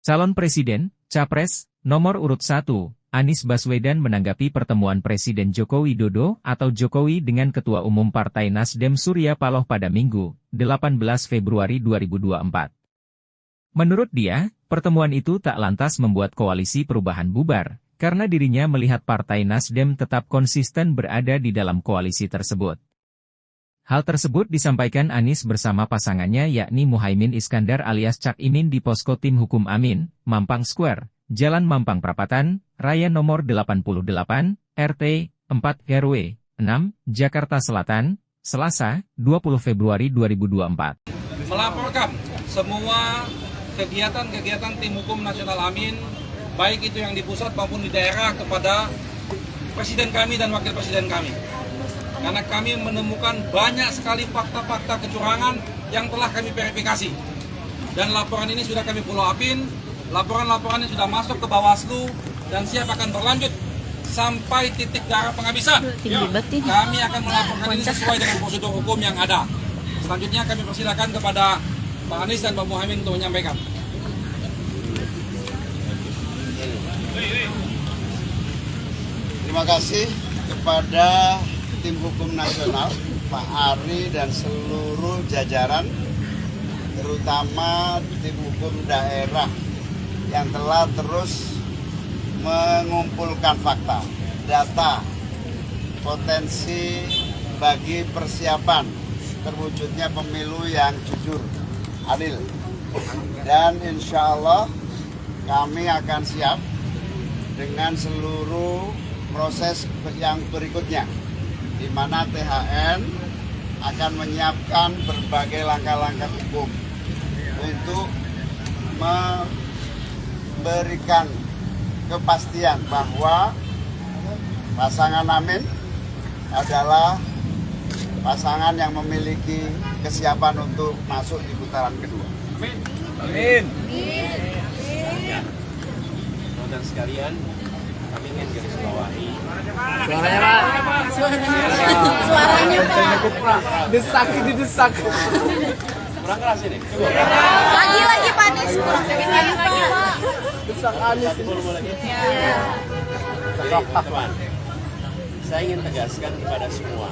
Calon Presiden, Capres, nomor urut 1, Anies Baswedan menanggapi pertemuan Presiden Joko Widodo atau Jokowi dengan Ketua Umum Partai Nasdem Surya Paloh pada Minggu, 18 Februari 2024. Menurut dia, pertemuan itu tak lantas membuat koalisi perubahan bubar, karena dirinya melihat Partai Nasdem tetap konsisten berada di dalam koalisi tersebut. Hal tersebut disampaikan Anies bersama pasangannya yakni Muhaimin Iskandar alias Cak Imin di posko tim hukum Amin, Mampang Square, Jalan Mampang Perapatan, Raya nomor 88, RT 4 RW 6, Jakarta Selatan, Selasa, 20 Februari 2024. Melaporkan semua kegiatan-kegiatan tim hukum nasional Amin, baik itu yang di pusat maupun di daerah kepada Presiden kami dan Wakil Presiden kami. Karena kami menemukan banyak sekali fakta-fakta kecurangan yang telah kami verifikasi. Dan laporan ini sudah kami follow upin, laporan-laporan ini sudah masuk ke Bawaslu dan siap akan berlanjut sampai titik darah penghabisan. Kami akan melaporkan ini sesuai dengan prosedur hukum yang ada. Selanjutnya kami persilakan kepada Pak Anies dan Pak Muhaimin untuk menyampaikan. Terima kasih kepada tim hukum nasional, Pak Ari dan seluruh jajaran, terutama tim hukum daerah yang telah terus mengumpulkan fakta, data, potensi bagi persiapan terwujudnya pemilu yang jujur, adil. Dan insya Allah kami akan siap dengan seluruh proses yang berikutnya, di mana THN akan menyiapkan berbagai langkah-langkah hukum untuk memberikan kepastian bahwa pasangan Amin adalah pasangan yang memiliki kesiapan untuk masuk di putaran kedua. Amin. Amin. Ya. Saudara sekalian, kami ingin garis bawahi. Suaranya Pak. Suaranya Pak. Desak, didesak. Kurang keras ini. Coba. Lagi Pak Anies. Lagi Pak. Desak Anies. Teman, saya ingin tegaskan kepada semua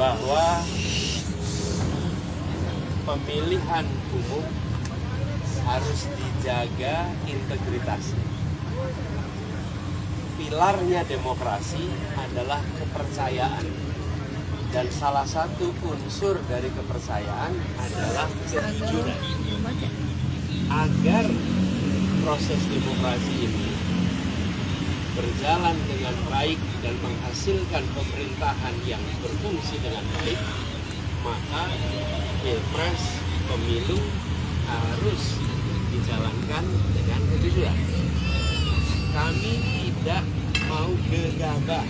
bahwa pemilihan umum harus dijaga integritasnya. Pilarnya demokrasi adalah kepercayaan, dan salah satu unsur dari kepercayaan adalah kejujuran. Agar proses demokrasi ini berjalan dengan baik dan menghasilkan pemerintahan yang berfungsi dengan baik, maka pilpres, pemilu harus dijalankan dengan kejujuran. Kami tidak mau gegabah.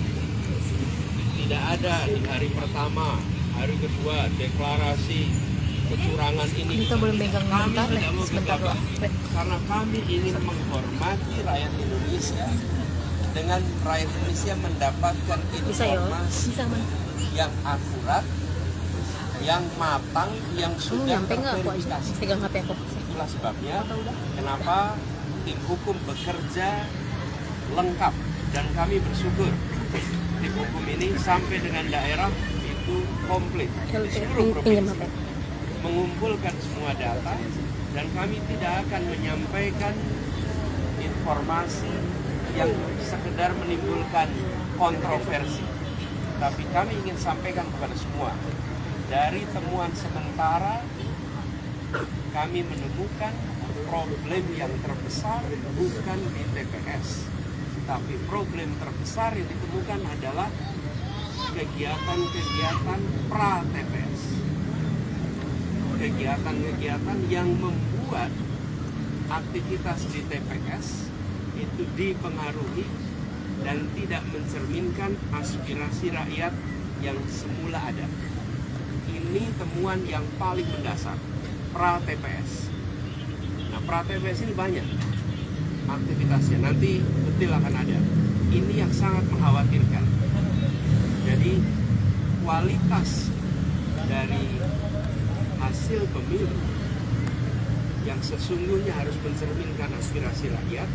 Tidak ada di hari pertama, hari kedua deklarasi kecurangan ini. Kita boleh megang Kami bentar, tidak mau sebentar gegabah karena kami ingin menghormati rakyat Indonesia, dengan rakyat Indonesia mendapatkan informasi yang akurat, yang matang, yang sudah terverifikasi. Pegang HP aku. Itulah sebabnya kenapa tim hukum bekerja lengkap, dan kami bersyukur tim hukum ini sampai dengan daerah itu komplit di seluruh provinsi, mengumpulkan semua data, dan kami tidak akan menyampaikan informasi yang sekedar menimbulkan kontroversi, tapi kami ingin sampaikan kepada semua, dari temuan sementara kami menemukan problem yang terbesar bukan di TPS, tapi problem terbesar yang ditemukan adalah kegiatan-kegiatan pra-TPS. Kegiatan-kegiatan yang membuat aktivitas di TPS itu dipengaruhi dan tidak mencerminkan aspirasi rakyat yang semula ada. Ini temuan yang paling mendasar, pra-TPS. Nah, pra-TPS ini banyak aktivitasnya, nanti detail akan ada. Ini yang sangat mengkhawatirkan. Jadi kualitas dari hasil pemilu yang sesungguhnya harus mencerminkan aspirasi aspirasi rakyat.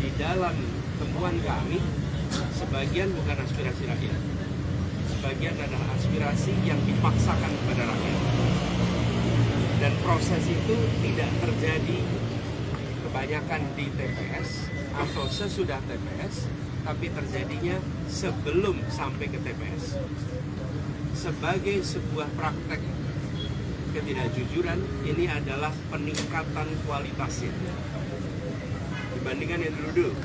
Di dalam temuan kami, sebagian bukan aspirasi rakyat, sebagian adalah aspirasi yang dipaksakan kepada rakyat. Dan proses itu tidak terjadi kebanyakan di TPS atau sesudah TPS, tapi terjadinya sebelum sampai ke TPS. Sebagai sebuah praktek ketidakjujuran, ini adalah peningkatan kualitasnya dibandingkan yang dulu.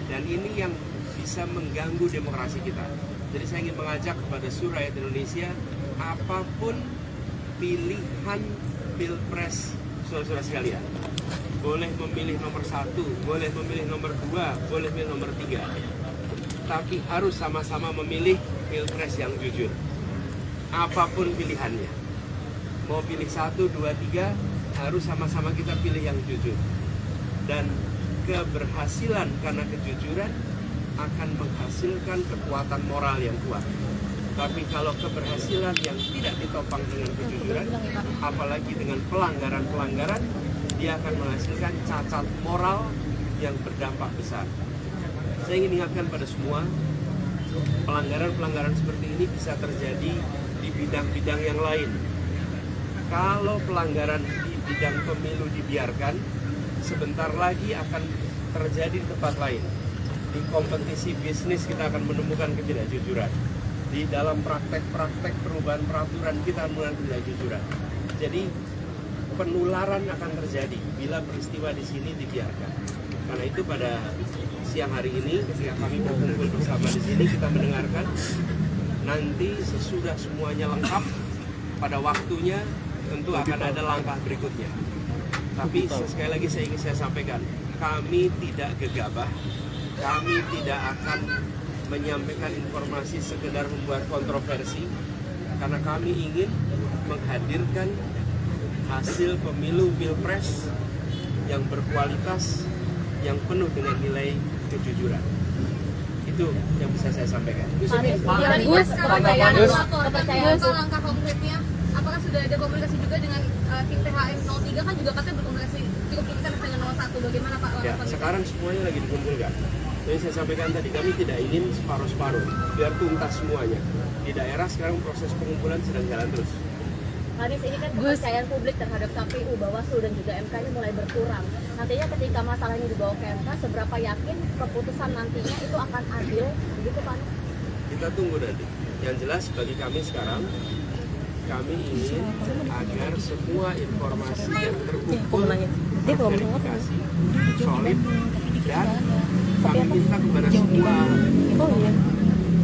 Dan ini yang bisa mengganggu demokrasi kita. Jadi saya ingin mengajak kepada seluruh rakyat Indonesia, apapun pilihan pilpres saudara-saudara sekalian, boleh memilih nomor 1, boleh memilih nomor 2, boleh memilih nomor 3, tapi harus sama-sama memilih pilpres yang jujur. Apapun pilihannya, mau pilih 1, 2, 3, harus sama-sama kita pilih yang jujur. Dan keberhasilan karena kejujuran akan menghasilkan kekuatan moral yang kuat. Tapi kalau keberhasilan yang tidak ditopang dengan kejujuran, apalagi dengan pelanggaran-pelanggaran, dia akan menghasilkan cacat moral yang berdampak besar. Saya ingin ingatkan pada semua, pelanggaran-pelanggaran seperti ini bisa terjadi di bidang-bidang yang lain. Kalau pelanggaran di bidang pemilu dibiarkan, sebentar lagi akan terjadi di tempat lain. Di kompetisi bisnis kita akan menemukan ketidakjujuran. Di dalam praktek-praktek perubahan peraturan kita akan menemukan ketidakjujuran. Jadi penularan akan terjadi bila peristiwa di sini dibiarkan. Karena itu pada siang hari ini ketika kami berkumpul bersama di sini, kita mendengarkan, nanti sesudah semuanya lengkap, pada waktunya tentu akan ada langkah berikutnya. Tapi sekali lagi saya ingin sampaikan, kami tidak gegabah, kami tidak akan menyampaikan informasi sekedar membuat kontroversi, karena kami ingin menghadirkan hasil pemilu pilpres yang berkualitas, yang penuh dengan nilai kejujuran. Itu yang bisa saya sampaikan. Kepercayaan langkah konkretnya, apakah sudah ada komunikasi juga dengan tim THM 03 kan juga katanya berkomunikasi cukup intens dengan 01, bagaimana Pak? Ya, sekarang semuanya lagi dikumpulkan. Jadi saya sampaikan tadi, kami tidak ingin separuh-separuh, biar tuntas semuanya. Di daerah sekarang proses pengumpulan sedang jalan terus. Haris, ini kan kepercayaan publik terhadap KPU, Bawaslu dan juga MK ini mulai berkurang. Nantinya ketika masalah ini dibawa ke MK, seberapa yakin keputusan nantinya itu akan adil, begitu Pak? Kita tunggu nanti. Yang jelas bagi kami sekarang, kami ingin agar semua informasi yang terkumpul, verifikasi, solid, dan kami minta kepada semua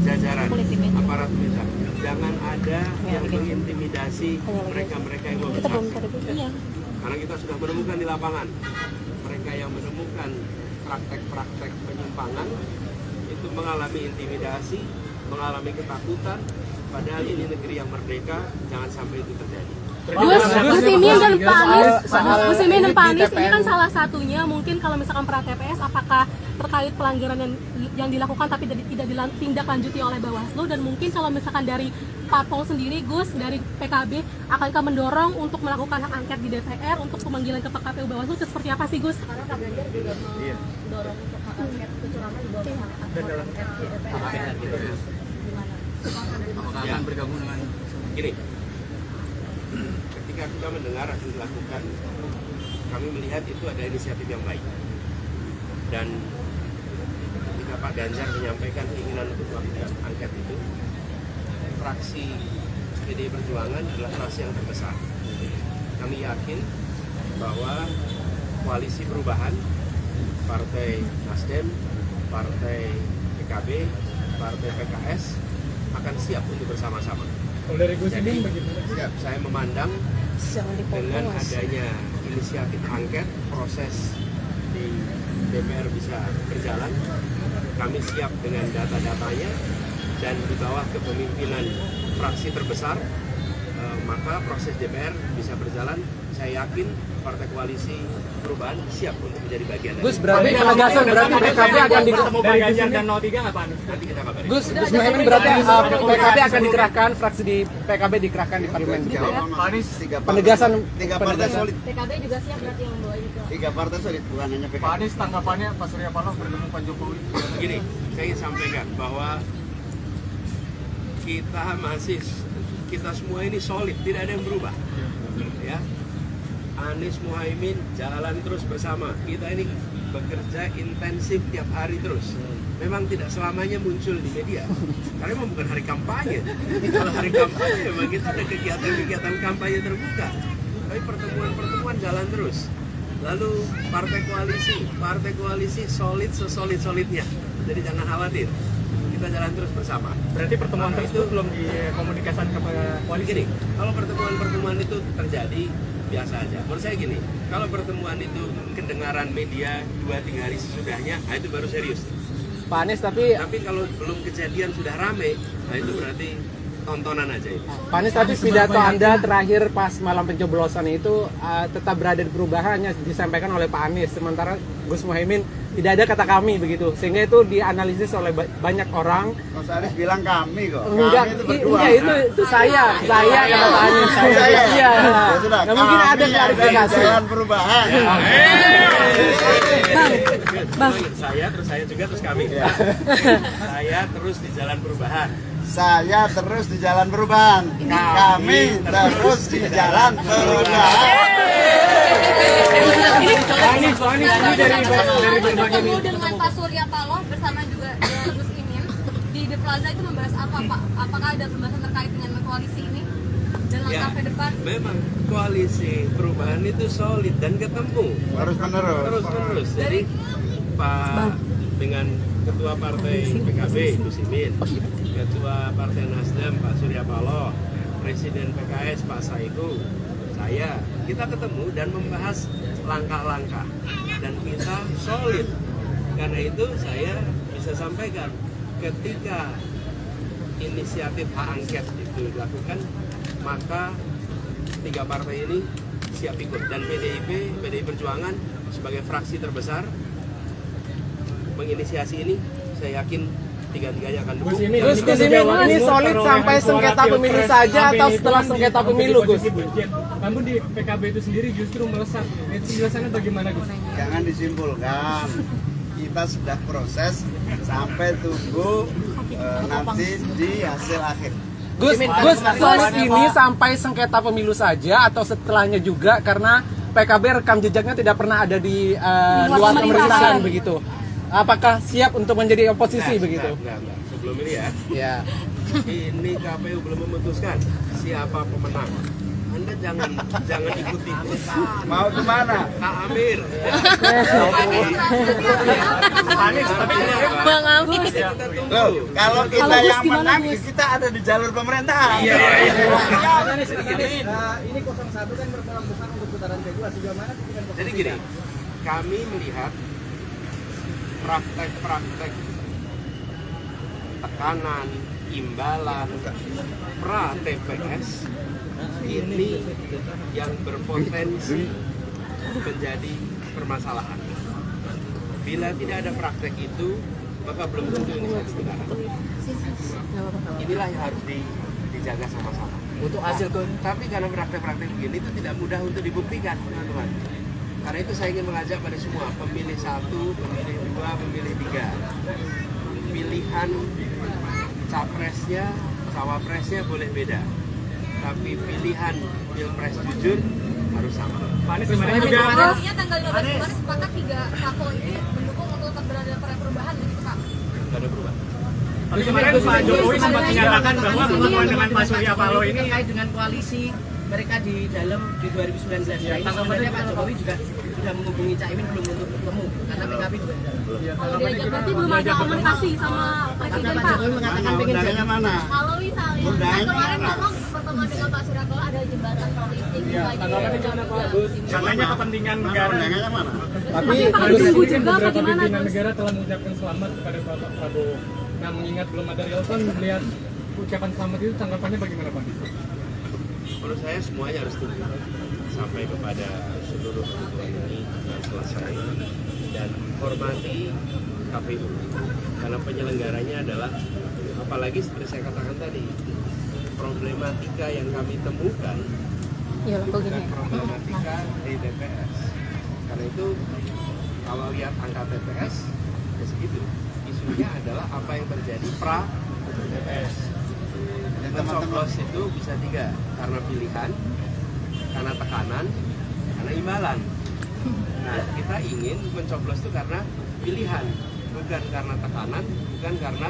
jajaran aparat militer, jangan ada yang mengintimidasi mereka-mereka yang mau bersaksi. Karena kita sudah menemukan di lapangan, mereka yang menemukan praktek-praktek penyimpangan itu mengalami intimidasi, mengalami ketakutan, padahal ini negeri yang merdeka, jangan sampai itu terjadi. Gus Imin dan Pak Anies ini kan salah satunya, mungkin kalau misalkan pra TPS, apakah terkait pelanggaran yang dilakukan tapi tidak ditindaklanjuti oleh Bawaslu, dan mungkin kalau misalkan dari Parpol sendiri, Gus, dari PKB, akankah mendorong untuk melakukan hak angket di DPR untuk pemanggilan ke KPU Bawaslu, itu seperti apa sih Gus? Karena Pak Ganjar juga mendorong untuk hak angket kecurangan di bawah hak angket di DPR. Gimana? Apakah akan bergabung dengan gini? Ketika kita mendengar akan dilakukan, kami melihat itu ada inisiatif yang baik. Dan ketika Pak Ganjar menyampaikan keinginan untuk melakukan angket itu, fraksi PDI Perjuangan adalah fraksi yang terbesar. Kami yakin bahwa koalisi perubahan, Partai Nasdem, Partai PKB, Partai PKS akan siap untuk bersama-sama. Jadi saya memandang dengan adanya inisiatif angket, proses di DPR bisa berjalan. Kami siap dengan data-datanya, dan di bawah kepemimpinan fraksi terbesar, maka proses DPR bisa berjalan. Saya yakin Partai Koalisi Perubahan siap untuk menjadi bagian dari. Gus, berarti penegasan berarti PKB akan ketemu Pak Ganjar dan 03 nggak Pak? Nanti kita kabarin. Gus Muhaimin berarti PKB akan dikerahkan, fraksi di PKB dikerahkan di parlemen. Penegasan Penegasan 3 partai solid. PKB juga siap berarti yang membawa itu. Tiga partai solid, bukan hanya PKB. Pak Anies tanggapannya Pak Surya Paloh bertemu Pak Jokowi. Begini, saya ingin sampaikan bahwa kita semua ini solid, tidak ada yang berubah. Ya, Anies Muhaimin jalan terus bersama. Kita ini bekerja intensif tiap hari terus. Memang tidak selamanya muncul di media, karena memang bukan hari kampanye. Kalau hari kampanye memang kita ada kegiatan kampanye terbuka. Tapi pertemuan jalan terus. Lalu partai koalisi solid sesolid-solidnya. Jadi jangan khawatir, kita jalan terus bersama. Berarti pertemuan tersebut belum dikomunikasikan kepada koalisi? Gini, kalau pertemuan itu terjadi biasa aja. Menurut saya gini, kalau pertemuan itu kedengaran media 2-3 hari sesudahnya, nah itu baru serius. Pak Anies tapi kalau belum kejadian sudah rame, nah itu berarti tontonan aja itu. Pak Anies tapi pidato Anda terakhir pas malam pencoblosan itu tetap berada di perubahan hanya disampaikan oleh Pak Anies, sementara Gus Muhaimin tidak ada kata kami begitu, sehingga itu dianalisis oleh banyak orang. Mas Anies bilang kami kok. Enggak, Kami itu berdua. itu saya kata Pak Anies. Iya. Ya sudah, Nggak mungkin ada kami klarifikasi. di jalan perubahan. Saya juga terus kami. Saya terus di jalan perubahan. Saya terus di jalan perubahan. Kami terus di jalan perubahan. Nah, bertemu dengan Pak Surya Paloh bersama juga Gus Imin di The Plaza itu membahas apa, Pak? Apakah ada pembahasan terkait dengan koalisi ini dan langkah ke depan? Memang koalisi perubahan itu solid dan ketemu terus. Jadi Pak dengan Ketua Partai PKB Gus Imin, Ketua Partai Nasdem Pak Surya Paloh, Presiden PKS Pak Saiku, kita ketemu dan membahas langkah-langkah dan kita solid. Karena itu saya bisa sampaikan ketika inisiatif hak angket itu dilakukan, maka 3 partai ini siap ikut dan PDI Perjuangan sebagai fraksi terbesar menginisiasi ini, saya yakin 3-3-nya akan dukung. Gus Imin ini solid sampai sengketa pemilu saja atau setelah sengketa pemilu, Gus? Namun di PKB itu sendiri justru melesat. Penjelasannya bagaimana, Gus? Jangan disimpulkan. Kita sudah proses sampai tunggu nanti di hasil akhir. Gus, solid ini sampai sengketa pemilu saja atau setelahnya juga karena PKB rekam jejaknya tidak pernah ada di luar pemerintahan begitu. Apakah siap untuk menjadi oposisi begitu? Enggak. Sebelum ini ya. Ini KPU belum memutuskan siapa pemenang. Anda jangan ikut-ikut. Mau kemana? Kak Amir. Bang Amir. Loh, kalau kita yang menang, kita ada di jalur pemerintahan. Iya. Ini 01 kan berpeluang besar untuk putaran kedua. Sejauh mana? Jadi gini, kami melihat praktek-praktek tekanan, imbalan, pra-TPS ini yang berpotensi menjadi permasalahan. Bila tidak ada praktek itu, maka belum tentu ini satu negara. Inilah yang harus dijaga sama-sama. Untuk hasil tapi karena praktek-praktek begini itu tidak mudah untuk dibuktikan, teman-teman. Karena itu saya ingin mengajak pada semua, pemilih 1, pemilih 2, pemilih 3. Pilihan capresnya, cawapresnya boleh beda. Tapi pilihan pilpres jujur harus sama. Pak Anies sebenarnya juga Artinya tanggal 12 kemarin sepakat 3 parpol ini mendukung untuk tetap berada dalam perubahan begitu, Pak? Tidak ada perubahan. Tapi kemarin Pak Jokowi sempat menyatakan bahwa pertemuan dengan Pak Surya Paloh ini terkait dengan koalisi mereka di dalam di 2019. Ya, ini sebenarnya Pak Jokowi juga sudah menghubungi Caimin belum untuk bertemu karena PKB juga di dalam. Berarti belum ada komunikasi sama Presiden, Pak Pak? Jokowi mengatakan pengen Undangannya mana? Kalau misalnya kemarin ngomong pertemuan dengan Pak Surya Paloh ada jembatan politik katanya kepentingan negara. Undangannya mana? Tapi Ibu juga Beberapa bagaimana, pimpinan Gus? negara telah mengucapkan selamat kepada Pak Prabowo. Nah, mengingat belum ada real count, melihat ucapan selamat itu tanggapannya bagaimana, Pak? Menurut saya semuanya harus tunggu sampai kepada seluruh kebutuhan ini selesai dan hormati KPU karena penyelenggaranya adalah, apalagi seperti saya katakan tadi, problematika yang kami temukan bukan problematika di DPS. Karena Karena itu kalau lihat angka TPS ya segitu. Isunya adalah apa yang terjadi pra TPS. Mencoblos itu bisa 3, karena pilihan, karena tekanan, karena imbalan. Nah, kita ingin mencoblos itu karena pilihan, bukan karena tekanan, bukan karena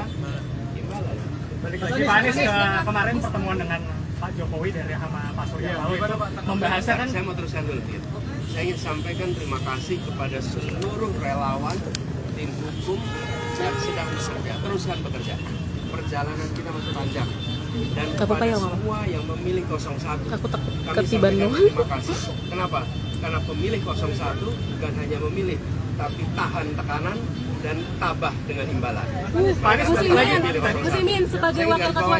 imbalan. Balik lagi Pak Anies, kemarin pertemuan dengan Pak Jokowi dari sama Pak Surya Paloh itu membahasnya kan. Saya mau teruskan dulu, Fir. Saya ingin sampaikan terima kasih kepada seluruh relawan, tim hukum yang sedang bekerja. Teruskan bekerja. Perjalanan kita masih panjang. Dan kepada semua yang memilih 01, kami sampaikan terima kasih. Kenapa? Karena pemilih 01 bukan hanya memilih, tapi tahan tekanan dan tabah dengan imbalan. Gus Imin sebagai wakil ketua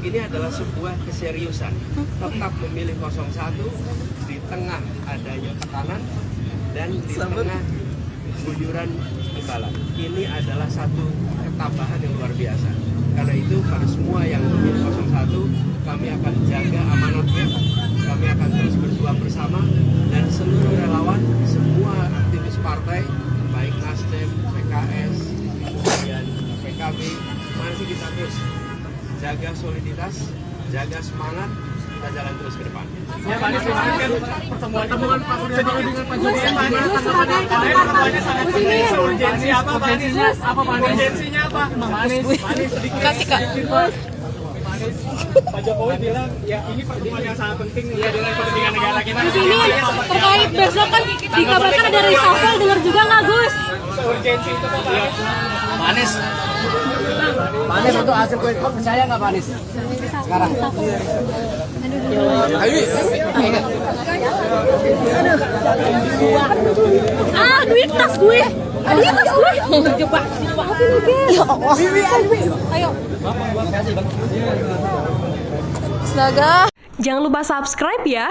ini adalah sebuah keseriusan. Tetap memilih 01 di tengah adanya tekanan dan di tengah guyuran imbalan. Ini adalah satu ketabahan yang luar biasa. Karena itu pada semua yang memilih 01, kami akan jaga amanatnya, kami akan terus berjuang bersama, dan seluruh relawan, semua aktivis partai, baik Nasdem, PKS, kemudian PKB, mari kita terus jaga soliditas, jaga semangat, kita jalan terus ke depan. Ya Pak Anies, kemarin kan pertemuan Pak Surya Paloh dengan Pak Jokowi sangat urgensi apa Pak Anies? Apa Pak Anies? Urgensinya apa? Pak Anies kasih Kak. Pak Jokowi bilang ya ini pertemuan yang sangat penting ya dalam kepentingan negara kita. Gus Imin terkait besok kan dikabarkan ada reshuffle, dengar juga nggak Gus? Urgensi itu Pak Anies. Pak Anies untuk hasil quick count percaya nggak Pak Anies? Sekarang. Duit tas gue. Duit tas gue. Coba. Ya Allah. Ayo. Astaga. Jangan lupa subscribe ya.